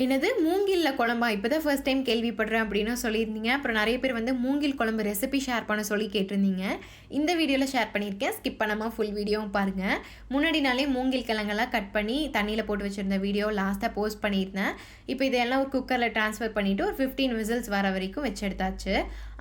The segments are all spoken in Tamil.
என்னது மூங்கில்ல குழம்பா? இப்போ தான் ஃபர்ஸ்ட் டைம் கேள்விப்படுறேன் அப்படின்னு சொல்லியிருந்தீங்க. அப்புறம் நெறைய பேர் வந்து மூங்கில் குழம்பு ரெசிபி ஷேர் பண்ண சொல்லி கேட்டிருந்தீங்க. இந்த வீடியோல ஷேர் பண்ணியிருக்கேன். ஸ்கிப் பண்ணாம ஃபுல் வீடியோவும் பாருங்க. முன்னாடி நாளே மூங்கில் கிழங்கெல்லாம் கட் பண்ணி தண்ணீல போட்டு வச்சிருந்த வீடியோ லாஸ்ட்டா போஸ்ட் பண்ணியிருந்தேன். இப்போ இதெல்லாம் ஒரு குக்கர்ல ட்ரான்ஸ்ஃபர் பண்ணிட்டு ஒரு 15 விசில்ஸ் வர வரைக்கும் வச்சு எடுத்தாச்சு.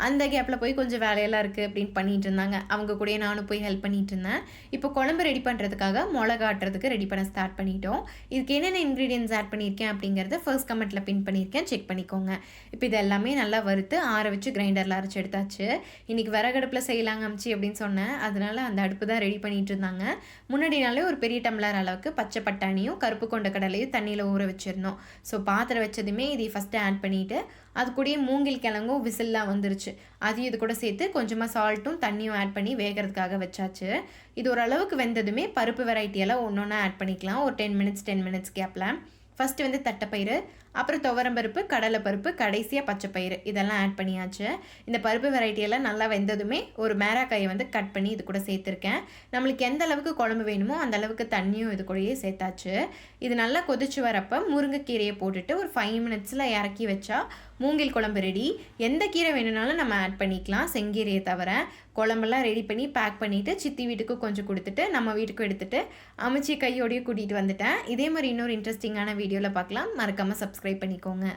அந்த கேப்ல போய் கொஞ்சம் வேலையெல்லாம் இருக்கு அப்படின்னு பண்ணிட்டு இருந்தாங்க. அவங்க கூடயே நானும் போய் ஹெல்ப் பண்ணிட்டு இருந்தேன். இப்போ குழம்பு ரெடி பண்றதுக்காக மொளகா ஆட்டுறதுக்கு ரெடி பண்ண ஸ்டார்ட் பண்ணிட்டோம். இதுக்கு என்னென்ன இன்கிரீடியன்ட்ஸ் ஆட் பண்ணியிருக்கேன் அப்படிங்கிறத ஃபர்ஸ்ட் கமெண்ட்ல பின் பண்ணியிருக்கேன். செக் பண்ணிக்கோங்க. இப்போ இது எல்லாமே நல்லா வறுத்து ஆற வச்சு கிரைண்டர்ல அரைச்சு எடுத்தாச்சு. இன்னைக்கு விறகடுப்புல செய்யலாங்க அம்ச்சி அப்படின்னு சொன்னேன். அதனால அந்த அடுப்பு தான் ரெடி பண்ணிட்டு இருந்தாங்க. முன்னாடி நாளே ஒரு பெரிய டம்ளர் அளவுக்கு பச்சை பட்டாணியும் கருப்பு கொண்ட கடலையும் தண்ணியில் ஊற வச்சிருந்தோம். ஸோ பாத்திரம் வச்சதுமே இதை ஃபஸ்ட்டு ஆட் பண்ணிவிட்டு அது கூடயே மூங்கில் கிழங்கும் விசில்லாம் வந்துருச்சு. அதையும் இது கூட சேர்த்து கொஞ்சமாக சால்ட்டும் தண்ணியும் ஆட் பண்ணி வேகிறதுக்காக வச்சாச்சு. இது ஓரளவுக்கு வெந்ததுமே பருப்பு வெரைட்டியெல்லாம் ஒன்று ஒன்றா ஆட் பண்ணிக்கலாம். ஒரு 10 மினிட்ஸ் கேப்பில் ஃபஸ்ட்டு வந்து தட்டைப்பயிறு, அப்புறம் துவரம்பருப்பு, கடலைப்பருப்பு, கடைசியாக பச்சைப்பயிறு இதெல்லாம் ஆட் பண்ணியாச்சு. இந்த பருப்பு வெரைட்டியெல்லாம் நல்லா வெந்ததுமே ஒரு மேராக்காயை வந்து கட் பண்ணி இது கூட சேர்த்துருக்கேன். நம்மளுக்கு எந்த அளவுக்கு குழம்பு வேணுமோ அந்த அளவுக்கு தண்ணியும் இது கூடயே சேர்த்தாச்சு. இது நல்லா கொதிச்சு வரப்போ முருங்கைக்கீரையை போட்டுட்டு ஒரு 5 மினிட்ஸில் இறக்கி வச்சா மூங்கில் குழம்பு ரெடி. எந்த கீரை வேணும்னாலும் நம்ம ஆட் பண்ணிக்கலாம், செங்கீரையை தவிர. குழம்பெல்லாம் ரெடி பண்ணி பேக் பண்ணிவிட்டு சித்தி வீட்டுக்கு கொஞ்சம் கொடுத்துட்டு நம்ம வீட்டுக்கும் எடுத்துகிட்டு அமைச்சி கையோடையே கூட்டிகிட்டு வந்துட்டேன். இதே மாதிரி இன்னொரு இன்ட்ரெஸ்டிங்கான வீடியோவில் பார்க்கலாம். மறக்காமல் சப்ஸ்கிரைப் பண்ணிக்கோங்க.